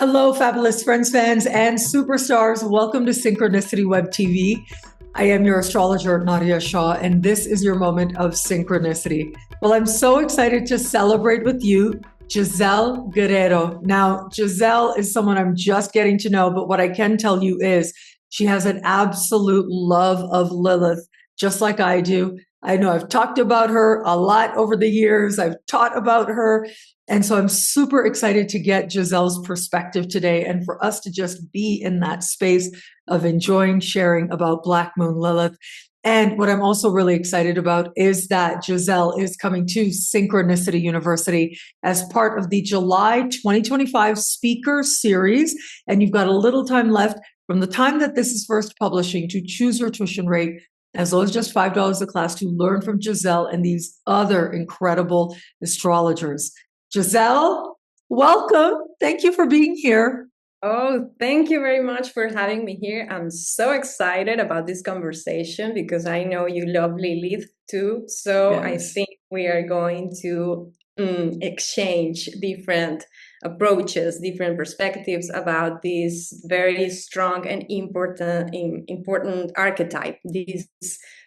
Hello, fabulous friends, fans, and superstars. Welcome to Synchronicity Web TV. I am your astrologer, Nadiya Shah, and this is your moment of synchronicity. Well, I'm so excited to celebrate with you GISEL Guerrero. Now, GISEL is someone I'm just getting to know, but what I can tell you is she has an absolute love of Lilith, just like I do. I know I've talked about her a lot over the years. I've taught about her. And so I'm super excited to get GISEL's perspective today and for us to just be in that space of enjoying sharing about Black Moon Lilith. And what I'm also really excited about is that GISEL is coming to Synchronicity University as part of the July 2025 speaker series. And you've got a little time left from the time that this is first publishing to choose your tuition rate, as low as just $5 a class, to learn from GISEL and these other incredible astrologers. GISEL, welcome. Thank you for being here. Oh, thank you very much for having me here. I'm so excited about this conversation because I know you love Lilith too. So I think we are going to exchange different approaches, different perspectives about this very strong and important archetype, this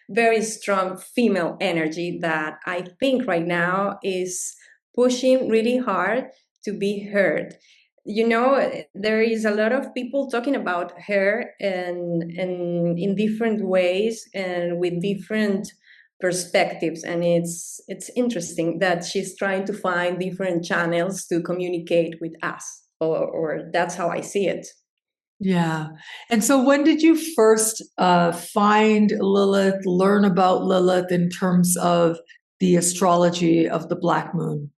very strong female energy that I think right now is pushing really hard to be heard. You know, there is a lot of people talking about her and in different ways and with different perspectives, and it's interesting that she's trying to find different channels to communicate with us, or that's how I see it. Yeah. And so when did you first find Lilith, learn about Lilith in terms of the astrology of the Black Moon?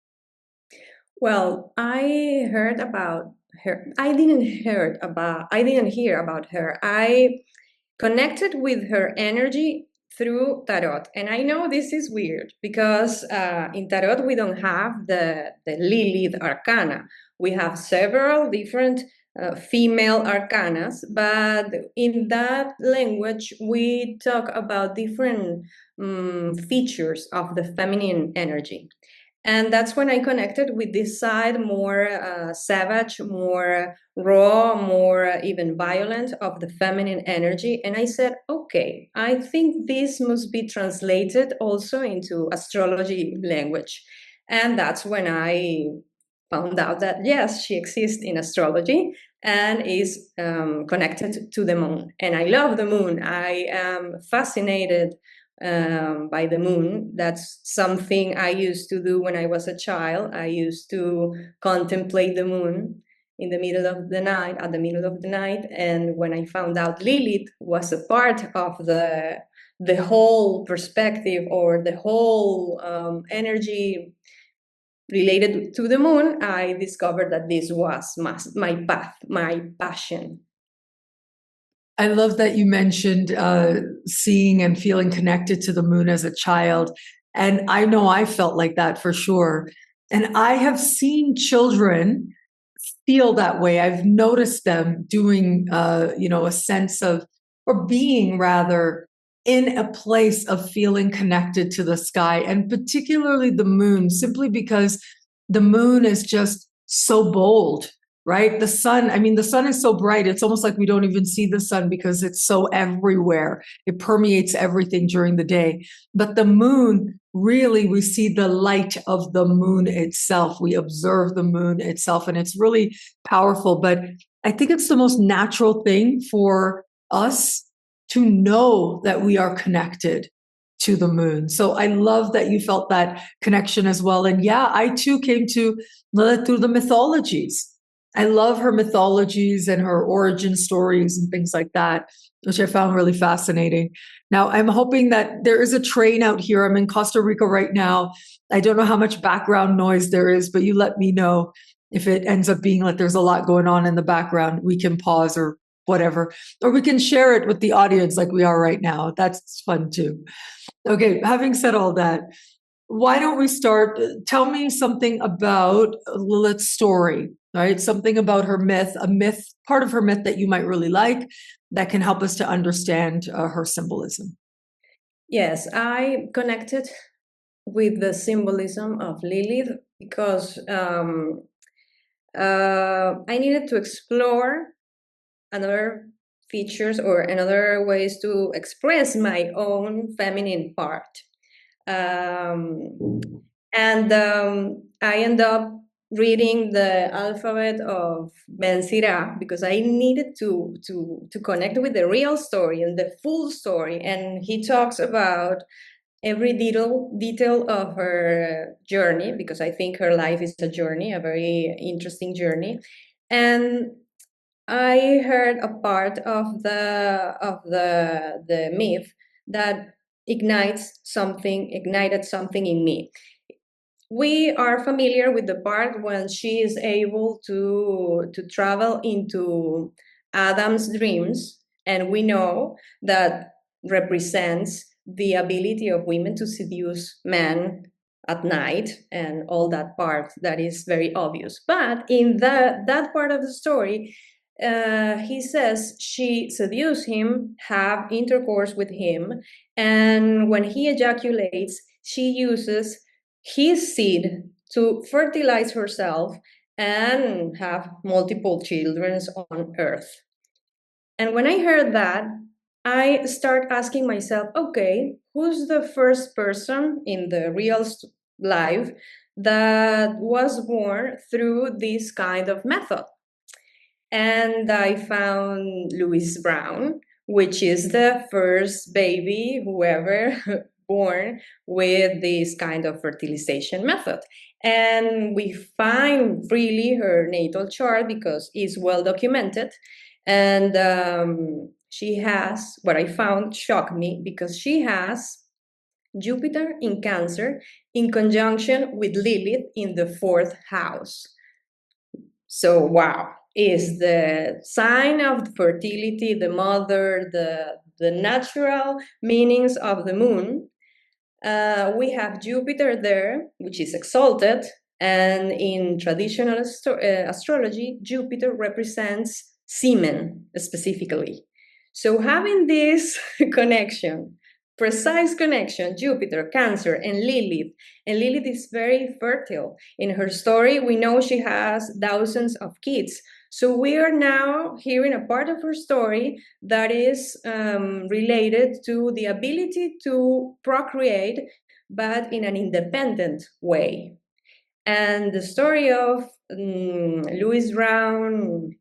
Well, I heard about her. I didn't hear about her. I connected with her energy through tarot. And I know this is weird because in tarot we don't have the Lilith arcana. We have several different female arcanas, but in that language we talk about different features of the feminine energy. And that's when I connected with this side, more savage, more raw, more even violent of the feminine energy. And I said, okay, I think this must be translated also into astrology language. And that's when I found out that, yes, she exists in astrology and is connected to the moon. And I love the moon. I am fascinated by the moon. That's something I used to do when I was a child. I used to contemplate the moon in the middle of the night, at the middle of the night. And when I found out Lilith was a part of the whole perspective or the whole energy related to the moon, I discovered that this was my path, my passion. I love that you mentioned seeing and feeling connected to the moon as a child. And I know I felt like that for sure. And I have seen children feel that way. I've noticed them doing, a sense of, or being rather, in a place of feeling connected to the sky, and particularly the moon, simply because the moon is just so bold, right? The sun is so bright. It's almost like we don't even see the sun because it's so everywhere. It permeates everything during the day. But the moon, really, we see the light of the moon itself. We observe the moon itself, and it's really powerful. But I think it's the most natural thing for us to know that we are connected to the moon. So I love that you felt that connection as well. And yeah, I too came to Lilith through the mythologies. I love her mythologies and her origin stories and things like that, which I found really fascinating. Now, I'm hoping that there is a train out here. I'm in Costa Rica right now. I don't know how much background noise there is, but you let me know if it ends up being like there's a lot going on in the background. We can pause or whatever, or we can share it with the audience like we are right now. That's fun too. Okay, having said all that, why don't we start? Tell me something about Lilith's story, right? Something about her myth, part of her myth that you might really like that can help us to understand her symbolism. Yes, I connected with the symbolism of Lilith because I needed to explore another features or another ways to express my own feminine part. And I end up reading the alphabet of Ben Sira because I needed to connect with the real story and the full story. And he talks about every detail of her journey, because I think her life is a journey, a very interesting journey. And I heard a part of the myth that ignited something in me. We are familiar with the part when she is able to travel into Adam's dreams, and we know that represents the ability of women to seduce men at night and all that part that is very obvious. But in that part of the story, he says she seduced him, have intercourse with him, and when he ejaculates, she uses his seed to fertilize herself and have multiple children on earth. And when I heard that, I start asking myself, okay, who's the first person in the real life that was born through this kind of method? And I found Louis Brown, which is the first baby whoever born with this kind of fertilization method. And we find really her natal chart because it's well documented. And she has, what I found shocked me, because she has Jupiter in Cancer in conjunction with Lilith in the fourth house. So, wow, is the sign of fertility, the mother, the natural meanings of the moon. We have Jupiter there, which is exalted, and in traditional astrology, Jupiter represents semen specifically. So, having this connection, precise connection, Jupiter, Cancer, and Lilith is very fertile. In her story, we know she has thousands of kids. So we are now hearing a part of her story that is related to the ability to procreate, but in an independent way. And the story of Louis Brown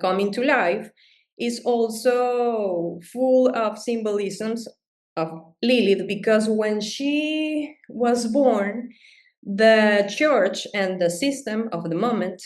coming to life is also full of symbolisms of Lilith, because when she was born, the church and the system of the moment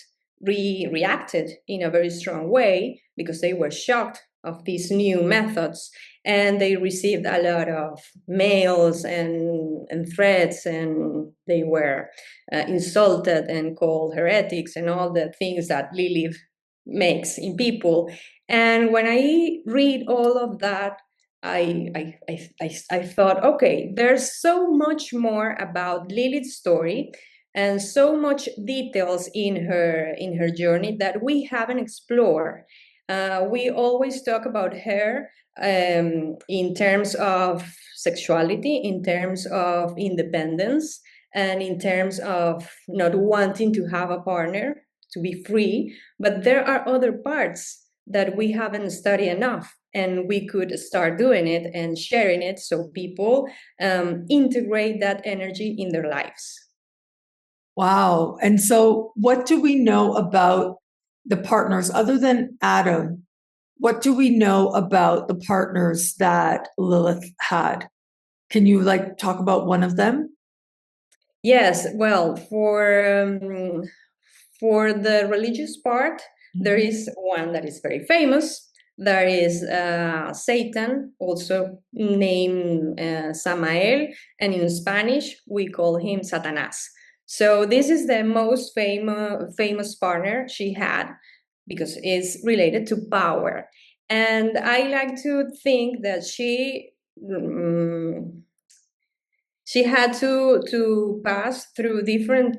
reacted in a very strong way because they were shocked of these new methods, and they received a lot of mails and threats, and they were insulted and called heretics and all the things that Lilith makes in people. And when I read all of that, I thought, okay, there's so much more about Lilith's story and so much details in her journey that we haven't explored. We always talk about her in terms of sexuality, in terms of independence, and in terms of not wanting to have a partner, to be free. But there are other parts that we haven't studied enough, and we could start doing it and sharing it so people integrate that energy in their lives. Wow. And so, what do we know about the partners other than Adam? What do we know about the partners that Lilith had? Can you talk about one of them? Yes. Well, for the religious part, there is one that is very famous. There is Satan, also named Samael, and in Spanish we call him Satanás. So this is the most famous partner she had, because it's related to power. And I like to think that she had to pass through different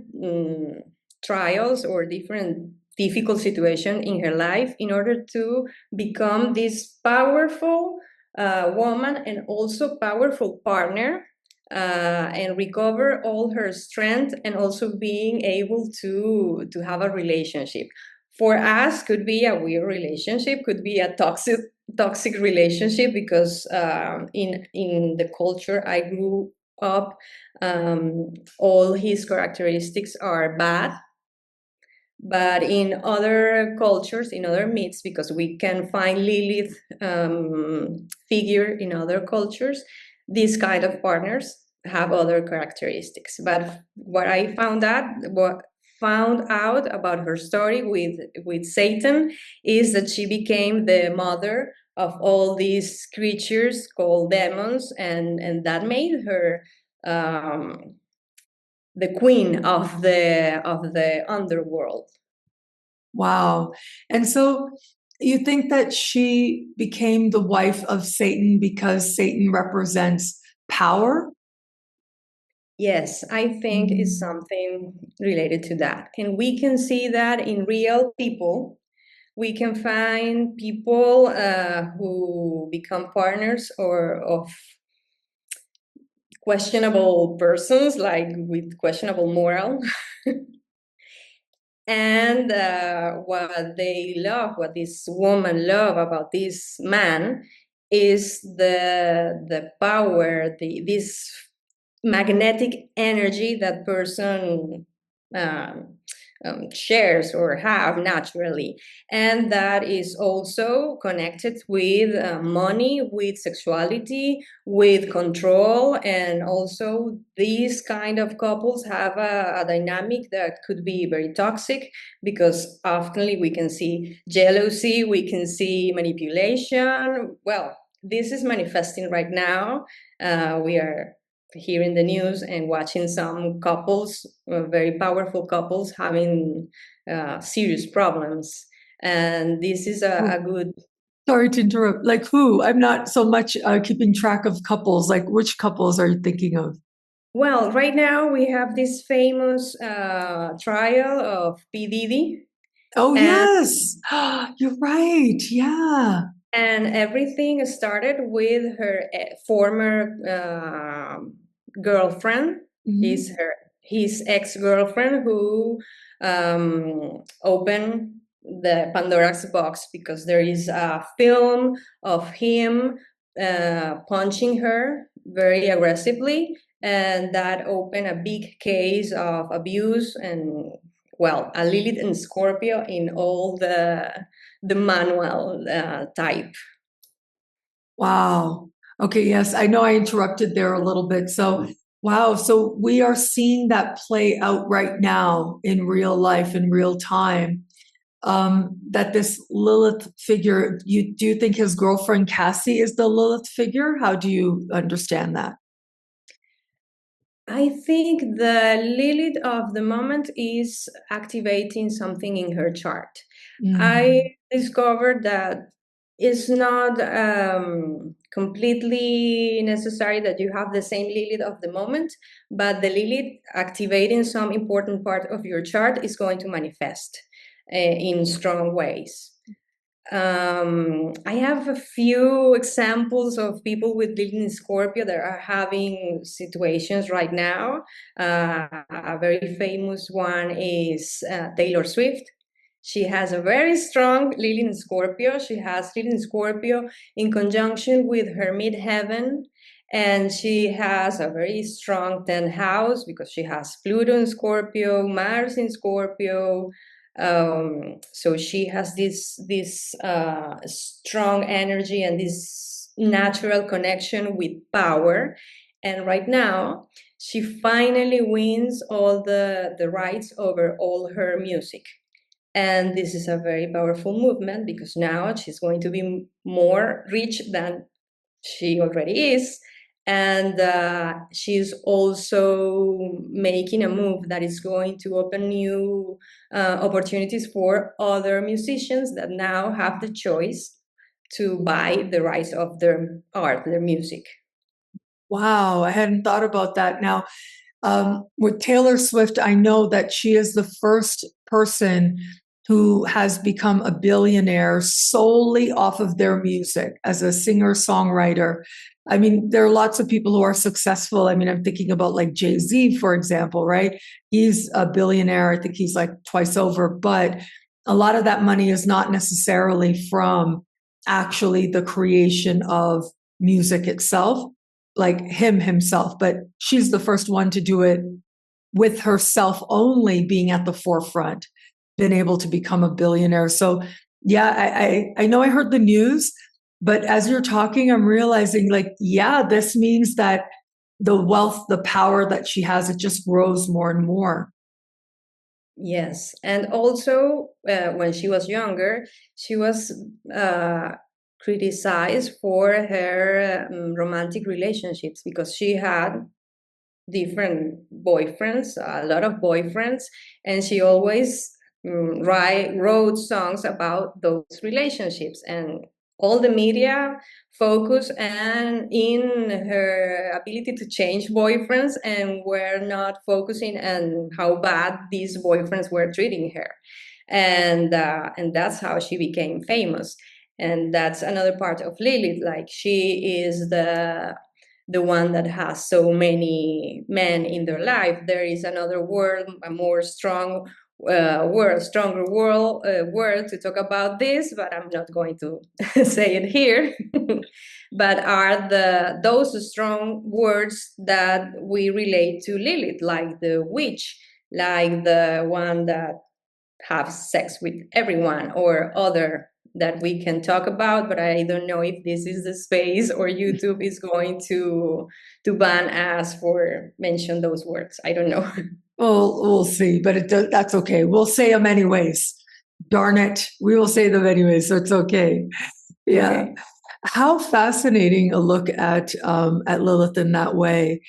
trials or different difficult situation in her life in order to become this powerful woman and also powerful partner and recover all her strength, and also being able to have a relationship. For us, could be a weird relationship, could be a toxic relationship, because in the culture I grew up, all his characteristics are bad. But in other cultures, in other myths, because we can find Lilith figure in other cultures, these kind of partners have other characteristics. But what I found out about her story with Satan is that she became the mother of all these creatures called demons, and that made her the queen of the underworld. Wow. And so you think that she became the wife of Satan because Satan represents power? Yes, I think it's something related to that. And we can see that in real people. We can find people who become partners or of questionable persons, like with questionable moral. And what they love, what this woman love about this man, is the power, this magnetic energy that person um, shares or have naturally, and that is also connected with money, with sexuality, with control. And also these kind of couples have a dynamic that could be very toxic, because often we can see jealousy, we can see manipulation. Well, this is manifesting right now. We are hearing the news and watching some couples, very powerful couples, having serious problems. And this is a good. Sorry to interrupt. Like who? I'm not so much keeping track of couples. Like which couples are you thinking of? Well, right now we have this famous trial of P. Diddy. Oh, And yes. You're right. Yeah. everything started with her former girlfriend, Mhm. his ex-girlfriend, who opened the Pandora's box, because there is a film of him punching her very aggressively, and that opened a big case of abuse. And well, a Lilith and Scorpio in all the manual type. Wow. Okay, yes, I know I interrupted there a little bit. So, wow, so we are seeing that play out right now in real life, in real time. That this Lilith figure, do you think his girlfriend Cassie is the Lilith figure? How do you understand that? I think the Lilith of the moment is activating something in her chart. I Mm. discovered that it's not completely necessary that you have the same Lilith of the moment, but the Lilith activating some important part of your chart is going to manifest in strong ways. I have a few examples of people with Lilith in Scorpio that are having situations right now. A very famous one is Taylor Swift. She has a very strong Lilith in Scorpio. She has Lilith in Scorpio in conjunction with her midheaven. And she has a very strong 10th house, because she has Pluto in Scorpio, Mars in Scorpio, so she has this strong energy and this natural connection with power. And right now she finally wins all the rights over all her music. And this is a very powerful movement, because now she's going to be more rich than she already is. And she's also making a move that is going to open new opportunities for other musicians that now have the choice to buy the rights of their art, their music. Wow, I hadn't thought about that. Now, with Taylor Swift, I know that she is the first person who has become a billionaire solely off of their music as a singer-songwriter. I mean, there are lots of people who are successful. I mean, I'm thinking about like Jay-Z, for example, right? He's a billionaire. I think he's like twice over, but a lot of that money is not necessarily from actually the creation of music itself, like him himself, but she's the first one to do it with herself only being at the forefront, been able to become a billionaire. So yeah, I know I heard the news, but as you're talking, I'm realizing like, yeah, this means that the wealth, the power that she has, it just grows more and more. Yes, and also when she was younger, she was criticized for her romantic relationships because she had different boyfriends, a lot of boyfriends, and she always wrote songs about those relationships, and all the media focus and in her ability to change boyfriends and were not focusing on how bad these boyfriends were treating her, and that's how she became famous. And that's another part of Lilith, like she is the one that has so many men in their life. There is another word, a more strong word, stronger word to talk about this, but I'm not going to say it here. But are those strong words that we relate to Lilith, like the witch, like the one that have sex with everyone, or other that we can talk about, but I don't know if this is the space or YouTube is going to ban us for mention those words. I don't know. Well, we'll see, but that's okay. We'll say them anyways. Darn it, we will say them anyways, so it's okay. Yeah. Okay. How fascinating a look at Lilith in that way.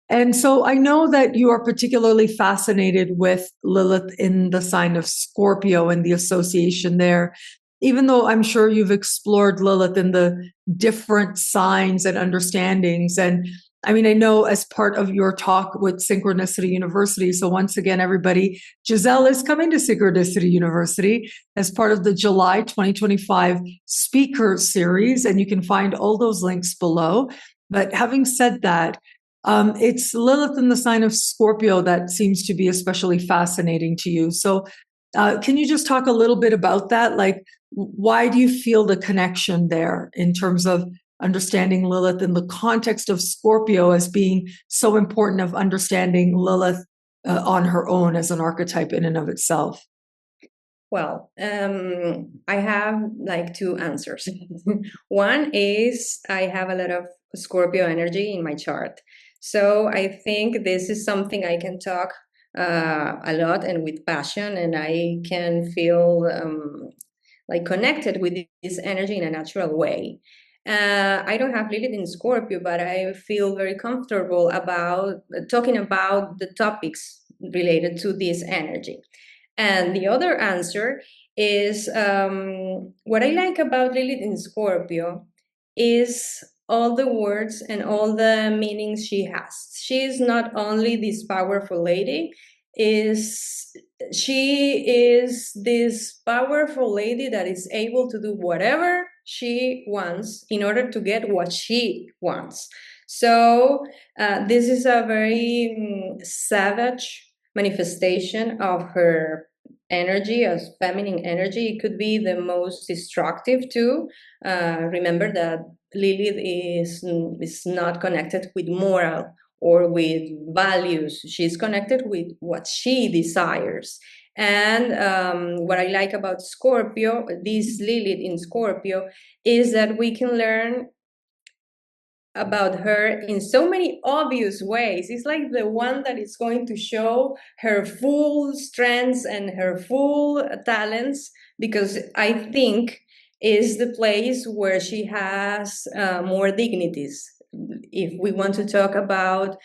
And so I know that you are particularly fascinated with Lilith in the sign of Scorpio and the association there, even though I'm sure you've explored Lilith in the different signs and understandings. And I mean, I know as part of your talk with Synchronicity University. So once again, everybody, Giselle is coming to Synchronicity University as part of the July 2025 speaker series. And you can find all those links below. But having said that, it's Lilith in the sign of Scorpio that seems to be especially fascinating to you. So, can you just talk a little bit about that? Like, why do you feel the connection there in terms of understanding Lilith in the context of Scorpio as being so important of understanding Lilith on her own as an archetype in and of itself? Well, I have like two answers. One is I have a lot of Scorpio energy in my chart. So I think this is something I can talk a lot and with passion, and I can feel like connected with this energy in a natural way. I don't have Lilith in Scorpio, but I feel very comfortable about talking about the topics related to this energy. And the other answer is what I like about Lilith in Scorpio is all the words and all the meanings she has. She is not only this powerful lady, is she is this powerful lady that is able to do whatever she wants in order to get what she wants. So this is a very savage manifestation of her energy, as feminine energy. It could be the most destructive too. Remember that Lilith is not connected with moral or with values. She's connected with what she desires. And what I like about Scorpio, this Lilith in Scorpio, is that we can learn about her in so many obvious ways. It's like the one that is going to show her full strengths and her full talents, because I think is the place where she has more dignities. If we want to talk about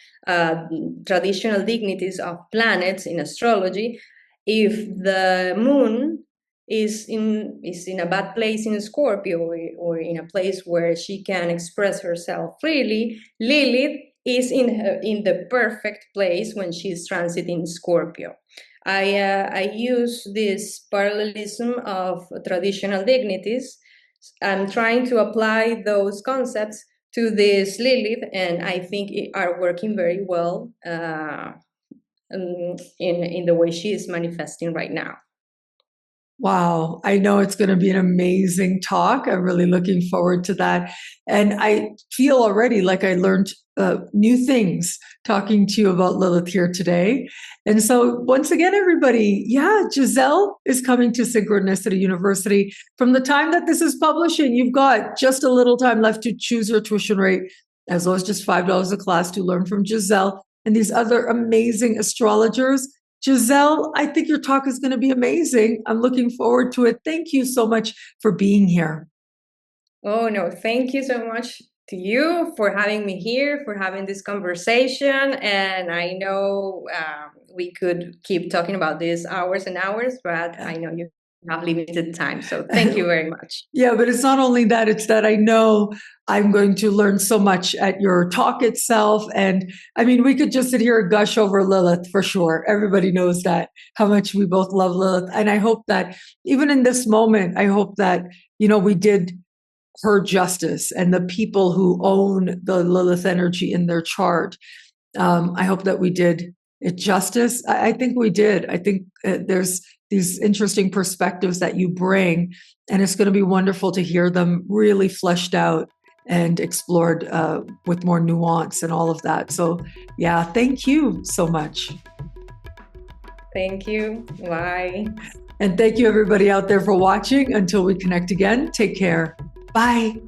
traditional dignities of planets in astrology, if the moon is in a bad place in Scorpio, or in a place where she can express herself freely, Lilith is in the perfect place when she's transiting Scorpio. I use this parallelism of traditional dignities. I'm trying to apply those concepts to this Lilith, and I think it are working very well in the way she is manifesting right now. Wow, I know it's going to be an amazing talk. I'm really looking forward to that. And I feel already like I learned new things talking to you about Lilith here today. And so, once again, everybody, yeah, Giselle is coming to Synchronicity University. From the time that this is publishing, you've got just a little time left to choose your tuition rate, as low as just $5 a class to learn from Giselle and these other amazing astrologers. Giselle, I think your talk is going to be amazing. I'm looking forward to it. Thank you so much for being here. Oh, no, thank you so much to you for having me here, for having this conversation. And I know we could keep talking about this hours and hours, but I know you have limited time. So thank you very much. Yeah, but it's not only that, it's that I know I'm going to learn so much at your talk itself. And I mean, we could just sit here and gush over Lilith for sure. Everybody knows that, how much we both love Lilith. And I hope that even in this moment, I hope that, we did her justice, and the people who own the Lilith energy in their chart. I hope that we did it justice. I think we did. I think there's these interesting perspectives that you bring, and it's going to be wonderful to hear them really fleshed out and explored with more nuance and all of that. So, yeah, thank you so much. Thank you. Bye. And thank you, everybody out there, for watching. Until we connect again, take care. Bye.